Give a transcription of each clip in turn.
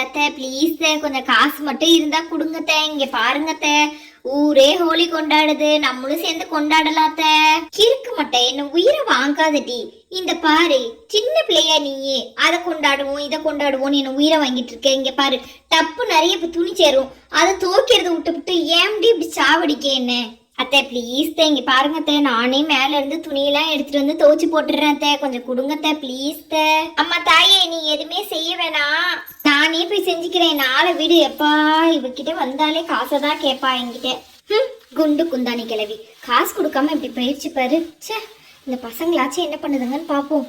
அத்தை ப்ளீஸ் கொஞ்சம் காசு மட்டும் இருந்தா கொடுங்கத்த. இங்க பாருங்கத்த, ஊரே ஹோலி கொண்டாடுது, நம்மளும் சேர்ந்து கொண்டாடலாத்த. கிறுக்கு மாட்டேன், என்ன உயிரை வாங்காதடி. இந்த பாரு, சின்ன பிள்ளையா நீயே அதை கொண்டாடுவோம் இதை கொண்டாடுவோம் என்ன உயிரை வாங்கிட்டு இருக்க. இங்க பாரு, டப்பு நிறைய துணி சேரும், அதை துவைக்கிறத விட்டு ஏன்டி இப்படி சாவடிக்க என்ன. அத்தை ப்ளீஸ் இங்க பாருங்க அத்தை, நானே மேல இருந்து துணியெல்லாம் எடுத்துட்டு வந்து துவைச்சு போட்டுடுறேன் அத்தை, கொஞ்சம் கொடுங்க அத்தை ப்ளீஸ். அம்மா தாயே, நீ எதுவுமே செய்ய வேணாம், நானே போய் செஞ்சுக்கிறேன். நாளை வீடு எப்பா இவகிட்ட வந்தாலே காசை தான் கேட்பா என்கிட்ட. குண்டு குந்தானி கிளவி, காசு கொடுக்காம இப்படி போயிடுச்சு பாரு. சே, இந்த பசங்களாச்சும் என்ன பண்ணுதுங்கன்னு பாப்போம்.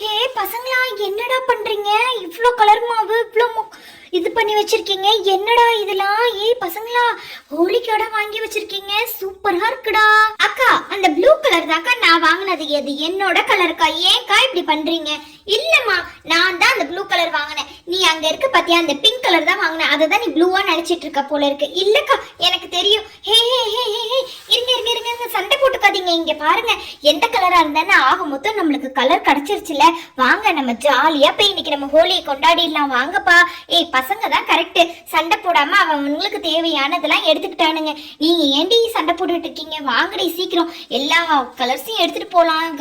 ஹே பசங்களா, என்னடா பண்றீங்க? இவ்ளோ கலர் மாவு இவ்ளோ இது பண்ணி வச்சிருக்கீங்க, என்னடா இதெல்லாம்? பசங்களா, ஹோலிக்காட வாங்கி வச்சிருக்கீங்க, சூப்பரா இருக்குடா. அக்கா, அந்த ப்ளூ கலர் தாக்கா நான் வாங்கினது, எது என்னோட கலருக்கா. ஏன்க்கா இப்படி பண்றீங்க? இல்லம்மா, நான் தான் அந்த ப்ளூ கலர் வாங்கினேன், நீ அங்க இருக்க பாத்தியா அந்த பிங்க் கலர் தான் வாங்கினேன், அதை தான் நீ ப்ளூவா நினைச்சிட்டு இருக்க போல இருக்கு. இல்லக்கா, எனக்கு தெரியும். ஹே ஹே ஹே ஹே இருங்க, சண்டை போட்டுக்காதீங்க. இங்க பாருங்க, எந்த கலரா இருந்தானே ஆக மொத்தம் நம்மளுக்கு கலர் கிடைச்சிருச்சுல, வாங்க நம்ம ஜாலியா போய் இன்னைக்கு நம்ம ஹோலியை கொண்டாடிடலாம் வாங்கப்பா. பசங்க தான் கரெக்ட், சண்டை போடாம அவங்களுக்கு தேவையானதெல்லாம் எடுத்துக்கிட்டானுங்க. நீங்க ஏண்டி சண்டை போட்டுட்டு இருக்கீங்க? வாங்கடி சீக்கிரம், எல்லா கலர்ஸையும் எடுத்துட்டு போலாம்.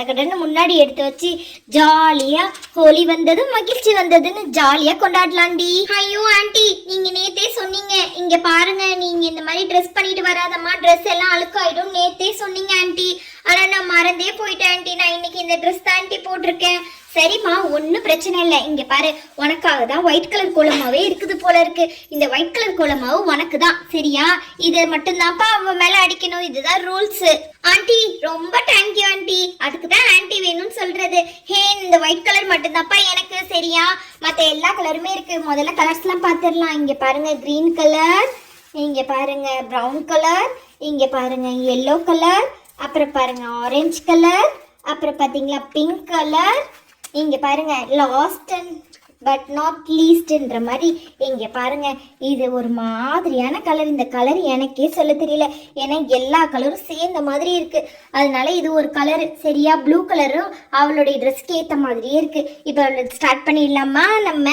கடன்னு முன்னாடி எடுத்து வச்சு ஜாலியா ஹோலி வந்ததும் மகிழ்ச்சி வந்ததுன்னு ஜாலியா கொண்டாடலாண்டி. ஐயோ ஆண்டி, நீங்க நேத்தே சொன்னீங்க, இங்க பாருங்க, நீங்க இந்த மாதிரி ட்ரெஸ் பண்ணிட்டு வராதம்மா, ட்ரெஸ் எல்லாம் அழுக்காயிடும் நேத்தே சொன்னீங்க ஆண்டி. ஆனா நான் மறந்தே போயிட்டேன் ஆண்டி, நான் இன்னைக்கு இந்த ட்ரெஸ் தான் ஆண்டி போட்டிருக்கேன். சரிம்மா, ஒன்றும் பிரச்சனை இல்லை. இங்க பாரு, உனக்காக தான் ஒயிட் கலர் கோலமாவே இருக்குது போல இருக்கு. இந்த ஒயிட் கலர் கோலமாவு உனக்கு தான், சரியா? இதை மட்டும்தான்ப்பா அவன் மேல அடிக்கணும், இதுதான் ரூல்ஸ். ஆண்டி ரொம்ப தேங்க்யூ ஆண்டி, அதுக்கு தான் ஆண்டி வேணும்னு சொல்றது. ஹே, இந்த ஒயிட் கலர் மட்டும்தான்ப்பா எனக்கு, சரியா? மற்ற எல்லா கலருமே இருக்கு. முதல்ல கலர்ஸ் எல்லாம் பார்த்துடலாம். இங்க பாருங்க, கிரீன் கலர், இங்க பாருங்க ப்ரௌன் கலர், இங்க பாருங்க எல்லோ கலர், அப்புறம் பாருங்க ஆரஞ்சு கலர், அப்புறம் பாத்தீங்களா பிங்க் கலர், இங்க பாருங்க லாஸ்ட் அண்ட் பட் நாட் லீஸ்ட்ன்ற மாதிரி இங்க பாருங்க, இது ஒரு மாதிரியான கலர். இந்த கலர் எனக்கே சொல்ல தெரியல, ஏன்னா எல்லா கலரும் சேர்ந்த மாதிரி இருக்கு, அதனால இது ஒரு கலர், சரியா? ப்ளூ கலரும் அவளுடைய ட்ரெஸ்க்கு ஏத்த மாதிரியே இருக்கு. இப்ப ஸ்டார்ட் பண்ணிடலாமா நம்ம?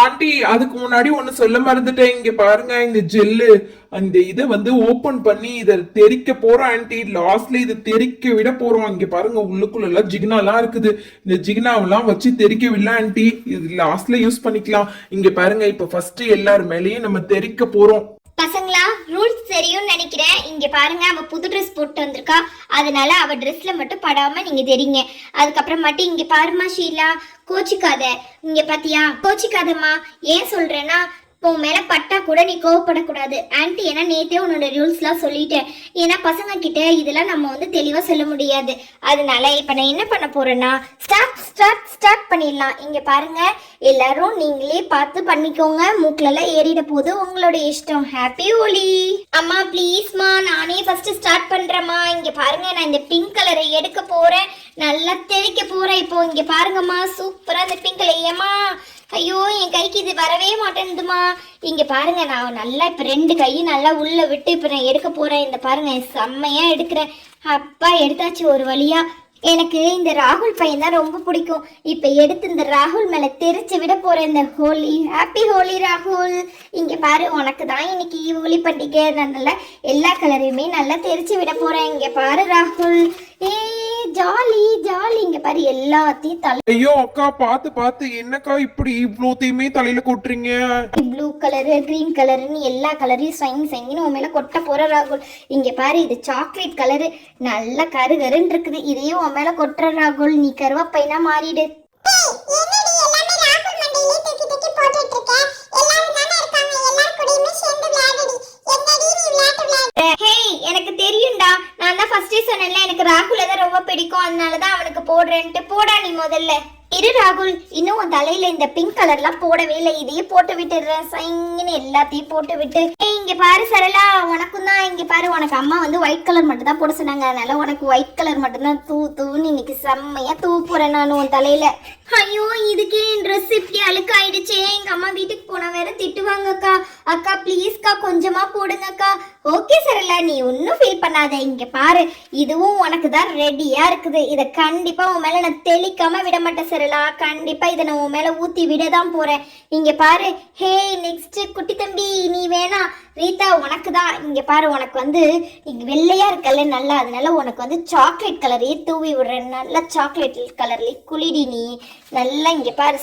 ஆண்டி, அதுக்கு முன்னாடி ஒண்ணு சொல்ல மறந்துட்டேன். இங்க பாருங்க, இந்த ஜெல்லு அந்த இதை வந்து ஓபன் பண்ணி இதை தெறிக்க போறோம் ஆண்டி. லாஸ்ட்ல இதை தெறிக்க விட போறோம். இங்க பாருங்க, உள்ளுக்குள்ள எல்லாம் ஜிகினா எல்லாம் இருக்குது. இந்த ஜிகினாவெல்லாம் வச்சு தெறிக்க விடல ஆண்டி, இது லாஸ்ட்ல யூஸ் பண்ணிக்கலாம். இங்க பாருங்க, இப்ப ஃபர்ஸ்ட் எல்லார் மேலேயும் நம்ம தெறிக்க போறோம். பசங்களா, ரூல்ஸ் தெரியும் நினைக்கிறேன். இங்க பாருங்க, அவ புது ட்ரெஸ் போட்டு வந்திருக்கா, அதனால அவ ட்ரெஸ்ல மட்டும் படாம நீங்க தெரியுங்க. அதுக்கப்புறம் மட்டும் இங்க பாருமா ஷீலா, கோச்சிக்காத. இங்க பாத்தியா, கோச்சிக்காதம்மா. ஏன் சொல்றேன்னா, உன் மேல பட்டா கூட நீ கோவப்படக்கூடாது ஆன்டி, ஏன்னா நேத்தே உன்னோட ரூல்ஸ் எல்லாம் சொல்லிட்டேன். ஏன்னா பசங்க கிட்ட இதெல்லாம் நம்ம வந்து தெளிவா சொல்ல முடியாது. அதனால இப்ப நான் என்ன பண்ண போறேன்னா, ஸ்டார்ட் பண்ணிடலாம். இங்க பாருங்க, எல்லாரும் நீங்களே பார்த்து பண்ணிக்கோங்க. மூக்குல எல்லாம் ஏறிட போது, உங்களோட இஷ்டம். ஹாப்பி ஹோலி. அம்மா ப்ளீஸ்மா, நானே ஃபர்ஸ்ட் ஸ்டார்ட் பண்றேம்மா. இங்க பாருங்க, நான் இந்த பிங்க் கலரை எடுக்க போறேன், நல்லா தெளிக்க போறேன். இப்போ இங்க பாருங்கம்மா, சூப்பரா இந்த பிங்க் கலர். ஏமா, ஐயோ என் கைக்கு இது வரவே மாட்டேன்னுதுமா. இங்க பாருங்க, நான் நல்லா இப்ப 2 கையும் நல்லா உள்ள விட்டு இப்ப நான் எடுக்க போறேன். இந்த பாருங்க, செம்மையா எடுக்கிறேன். அப்பா, எடுத்தாச்சு ஒரு வழியா. எனக்கு இந்த ராகுல் பையன் தான் ரொம்ப பிடிக்கும். இப்ப எடுத்து இந்த ராகுல் மேல தெரிச்சு விட போறேன் இந்த ஹோலி. ஹாப்பி ஹோலி ராகுல். இங்க பாரு, உனக்கு தான் இன்னைக்கு ஹோலி பண்டிகை, அதனால எல்லா கலரையுமே நல்லா தெரிச்சு விட போறேன். இங்க பாரு ராகுல், ஜாலி. இங்க பாரு, எல்லாத்தையும் தலை. ஐயோ அக்கா, பாத்து என்னக்கா இப்படி இவ்வளோத்தையுமே தலையில கொட்டுறீங்க? ப்ளூ கலரு, கிரீன் கலருன்னு எல்லா கலரையும் செங்கின்னு உன் மேல கொட்ட போற ராகுல். இங்க பாரு, இது சாக்லேட் கலரு, நல்ல கருன்னு இருக்குது, இதையும் உன் மேல கொட்டுற ராகுல். நீ கருவாப்பைனா மாறிடு. எனக்கு தெரியும்டா, நான் தான் ஃபர்ஸ்டே சொன்னேன்ல, எனக்கு ராகுல தான் ரொம்ப பிடிக்கும், அதனாலதான் அவனுக்கு போடுறேன்ட்டு. போடா நீ முதல்ல. இரு ராகுல், இன்னும் உன் தலையில இந்த பிங்க் கலர்லாம் போடவே இல்லை, இதையே போட்டு விட்டுடுறேன். சைங்கன்னு எல்லாத்தையும் போட்டு விட்டு. இங்க பாரு சரளா, உனக்கும் தான். இங்க பாரு, உனக்கு அம்மா வந்து ஒயிட் கலர் மட்டும் தான் போட சொன்னாங்க, அதனால உனக்கு ஒயிட் கலர் மட்டும் தான் தூன்னு இன்னைக்கு செம்மையா தூ போறேன் நான் உன் தலையில. ஐயோ, இதுக்கே என் ட்ரெஸ் இப்படி அழுக்காயிடுச்சே. எங்க அம்மா வீட்டுக்கு போனா வேற திட்டுவாங்கக்கா. அக்கா ப்ளீஸ்க்கா கொஞ்சமா போடுங்கக்கா. ஓகே சரலா, நீ ஒன்னும் ஃபீல் பண்ணாத. இங்க பாரு, இதுவும் உனக்கு தான் ரெடியா இருக்குது. இத கண்டிப்பா உன் மேல நான் தெளிக்காம விட மாட்டேன் சரலா. கண்டிப்பா இதை நான் உன் மேல ஊத்தி விட தான் போறேன். இங்க பாரு. ஹே நெக்ஸ்ட் குட்டி தம்பி, நீ வேணா ரீதா உனக்கு தான். இங்க பாரு, உனக்கு வந்து இங்க வெள்ளையா இருக்கல நல்லா, அதனால உனக்கு வந்து சாக்லேட் கலரையே தூவி விடுறேன். நல்லா சாக்லேட் கலர்ல குளிடி நீ. நல்லா இங்க பாரு,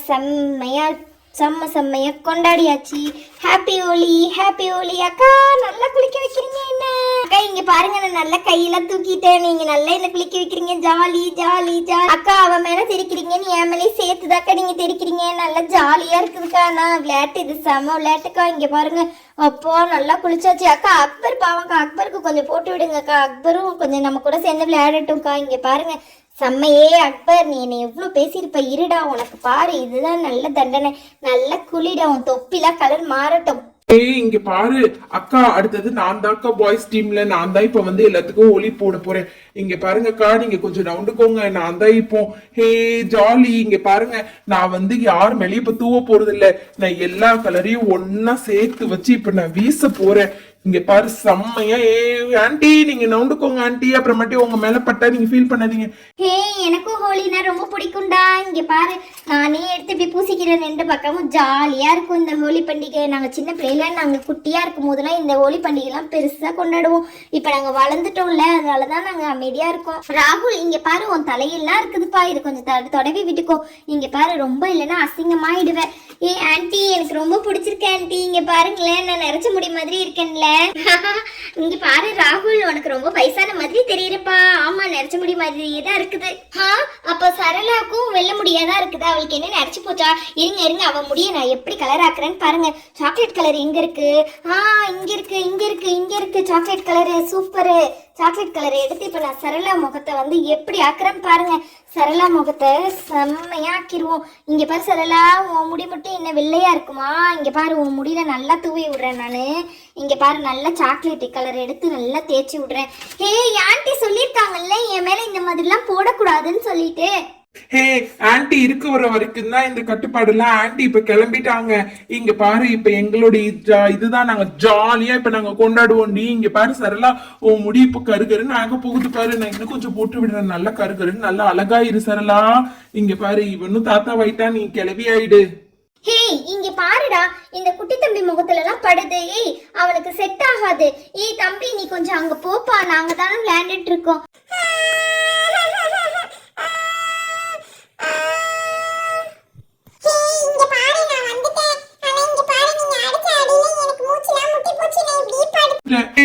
செம்மையா கொண்டாடியாச்சு. Happy Holi, happy Holi. அக்கா நல்லா குளிக்க வைக்கிறீங்க என்ன அக்கா. இங்க பாருங்க, நான் நல்லா கையெல்லாம் தூக்கிட்டேன். நீங்க நல்லா என்ன குளிக்க வைக்கிறீங்க. Jolly jolly jolly. அக்கா அவன் மேல தெரிக்கிறீங்க, நீ என் மேலே சேர்த்துதாக்கா நீங்க தெரிக்கிறீங்க. நல்லா ஜாலியா இருக்குதுக்கா. நான் விளையாட்டு, இது செம விளையாட்டுக்கா. இங்க பாருங்க, அப்போ நல்லா குளிச்சாச்சு. அக்கா அக்பர் பாவம்க்கா, அக்பருக்கு கொஞ்சம் போட்டு விடுங்கக்கா. அக்பரும் கொஞ்சம் நம்ம கூட சேர்ந்து விளையாடட்டும்க்கா. இங்க பாருங்க, செம்மையே அக்பர், நீ என்னை எவ்வளோ பேசியிருப்ப. இருடா உனக்கு பாரு, இதுதான் நல்ல தண்டனை. நல்ல குளிடா, உன் தொப்பிலாம் கலர் மாறட்டும். ஏய் இங்க பாரு அக்கா, அடுத்தது நான் தான்க்கா பாய்ஸ் டீம்ல. நான் தான் இப்ப வந்து எல்லாத்துக்கும் ஒலி போட போறேன். இங்க பாருங்கக்கா, நீங்க கொஞ்சம் நவுண்டுக்கோங்க. நான் தான் இப்போ ஹே ஜாலி. இங்க பாருங்க, நான் வந்து யார் மேலேயும் இப்ப தூவ போறது இல்ல. நான் எல்லா கலரையும் ஒன்னா சேர்த்து வச்சு இப்ப நான் வீச போறேன். இங்க பாரு செம்மையா. ஏ ஆண்டி நீங்க நவுண்டுக்கோங்க ஆண்டி, அப்புறமாட்டி உங்க மேல பட்டா நீங்க ஃபீல் பண்ணாதீங்க. ஹே எனக்கும் ஹோலினா ரொம்ப பிடிக்கும்டா. இங்க பாரு, நானே எடுத்து இப்படி பூசிக்கிறேன். ரெண்டு பக்கமும் ஜாலியா இருக்கும் இந்த ஹோலி பண்டிகை. நாங்க சின்ன பிள்ளைல, நாங்க குட்டியா இருக்கும் போதெல்லாம் இந்த ஹோலி பண்டிகை எல்லாம் பெருசா கொண்டாடுவோம். இப்ப நாங்க வளர்ந்துட்டோம்ல, அதனாலதான் நாங்க அமைதியா இருக்கோம். ராகுல் இங்க பாரு, உன் தலையெல்லாம் இருக்குதுப்பா, இது கொஞ்சம் தொடவி விட்டுக்கோ. இங்க பாரு, ரொம்ப இல்லைன்னா அசிங்கமாயிடுவேன். ஏ ஆன்டி எனக்கு ரொம்ப பிடிச்சிருக்கு ஆன்டி. இங்க பாருங்களேன், நான் நிறைச்ச முடி மாதிரி இருக்கேன்ல. இங்க பாரு ராகுல், உனக்கு ரொம்ப வயசான மாதிரி தெரியுறப்பா. ஆமா, நிறைச்ச முடி மாதிரியே தான் இருக்குது. அப்ப சரளாக்கும் வெள்ள முடியாதான் இருக்குது. அவளுக்கு என்ன நிறைச்சு போச்சா? இருங்க அவ முடிய நான் எப்படி கலர் ஆக்குறேன்னு பாருங்க. சாக்லேட் கலர் எங்க இருக்கு? இங்க இருக்கு சாக்லேட் கலரு. சூப்பரு. சாக்லேட் கலரை எடுத்து இப்ப நான் சரளா முகத்தை வந்து எப்படி ஆக்குறேன்னு பாருங்க. சரளா முகத்தை செம்மையா ஆக்கிடுவோம். இங்க பாரு சரளா, உன் முடி மட்டும் என்ன வெள்ளையா இருக்குமா? இங்க பாரு, உன் முடியில நல்லா தூவி விடுறேன் நானு. இங்க பாரு, நல்லா சாக்லேட் கலர் எடுத்து நல்லா தேய்ச்சி விடுறேன். ஹே ஆண்டி சொல்லியிருக்காங்கல்ல, என் மேல இந்த மாதிரிலாம் போடக்கூடாதுன்னு சொல்லிட்டு. ஹே ஆன்டி இருக்க வர வரைக்கும் தான் இந்த கட்டுப்பாடு எல்லாம். ஆன்டி இப்ப கிளம்பிட்டாங்க. இங்க பாரு, இப்ப எங்களுடைய இதுதான் நாங்க ஜாலியா இப்ப நாங்க கொண்டாடுவோம். நீ இங்க பாரு சரளா, உன் முடி இப்ப கருகருன்னு அங்க போகுது பாரு. நான் இன்னும் கொஞ்சம் போட்டு விடுறேன். நல்லா கருகருன்னு நல்லா அழகா இரு சரளா. இங்க பாரு, இவனும் தாத்தா வைட்டா, நீ கிளவி ஆயிடு. ஹே இங்க பாருடா, இந்த குட்டி தம்பி முகத்துல எல்லாம் படுது. ஏய் அவனுக்கு செட் ஆகாது. ஏய் தம்பி, நீ கொஞ்சம் அங்க போப்பா, நாங்க தானே விளையாண்டுட்டு இருக்கோம்.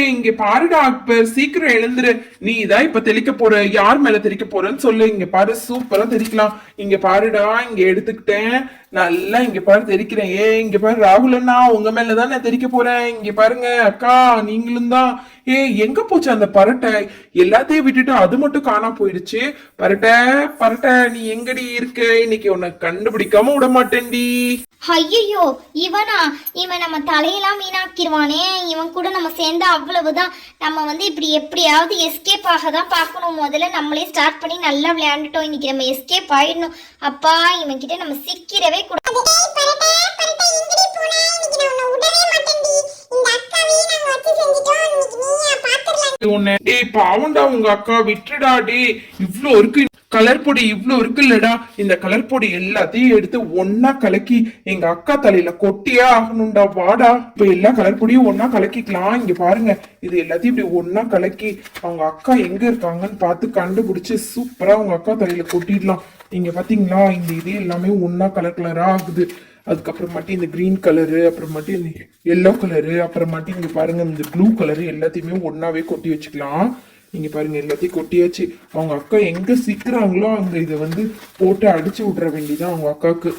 இங்க பாருடா அக்பர், சீக்கிரம் எழுந்துரு. நீ தான் இப்ப தெளிக்க போற. யார் மேல தெளிக்க போறன்னு சொல்லு. இங்க பாரு, சூப்பரா தெளிக்கலாம். இங்க பாருடா, இங்க எடுத்துக்கிட்டேன். நல்லா இங்க பாரு தெரிக்கிறேன். இங்க பாரு ராகுல் அண்ணா, உங்க மேலதான் நான் தெரிக்க போறேன். இங்க பாருங்க அக்கா, நீங்களும் தான். எங்க போச்சு அந்த பரட்டை? எல்லாத்தையும் விட்டுட்டு அது மட்டும் காணா போயிடுச்சு. பரட்டை நீ எங்கடி இருக்க? இன்னைக்கு உன்னை கண்டுபிடிக்காம விட மாட்டேன்டி. ஐயோ இவன் நம்ம தலையெல்லாம் வீணாக்கிடுவானே. இவன் கூட நம்ம சேர்ந்தா அவ்வளவுதான். நம்ம வந்து இப்படி எப்படியாவது எஸ்கேப் ஆக தான் பார்க்கணும். முதல்ல நம்மளே ஸ்டார்ட் பண்ணி நல்லா விளையாண்டுட்டோம். இன்னைக்கு நம்ம எஸ்கேப் ஆயிடணும். அப்பா, இவன் கிட்ட நம்ம சிக்கிறவே கூடாது. பாவண்டா உங்க அக்கா, விட்டுடா டே. இவ்ளோ இருக்கு கலர் பொடி, இவ்ளோ இருக்குல்லடா. இந்த கலர் பொடி எல்லாத்தையும் எடுத்து ஒன்னா கலக்கி எங்க அக்கா தலையில கொட்டியே ஆகணும்டா. வாடா, இப்ப எல்லா கலர் பொடியும் ஒன்னா கலக்கிக்கலாம். இங்க பாருங்க, இது எல்லாத்தையும் இப்படி ஒன்னா கலக்கி அவங்க அக்கா எங்க இருக்காங்கன்னு பார்த்து கண்டுபிடிச்சு சூப்பரா அவங்க அக்கா தலையில கொட்டிடலாம். இங்க பாத்தீங்களா, இந்த இது எல்லாமே ஒன்னா கலரா ஆகுது. அதுக்கப்புறமாட்டி இந்த கிரீன் கலரு, அப்புறமாட்டி இந்த எல்லோ கலரு, அப்புறமாட்டி இங்க பாருங்க இந்த ப்ளூ கலரு எல்லாத்தையுமே ஒன்னாவே கொட்டி வச்சுக்கலாம். இங்க பாருங்க, எல்லாத்தையும் கொட்டியாச்சு. அவங்க அக்கா எங்க சிக்கிறாங்களோ அங்க இதை வந்து போட்டு அடிச்சு விட்ற வேண்டியதான் அவங்க அக்காவுக்கு.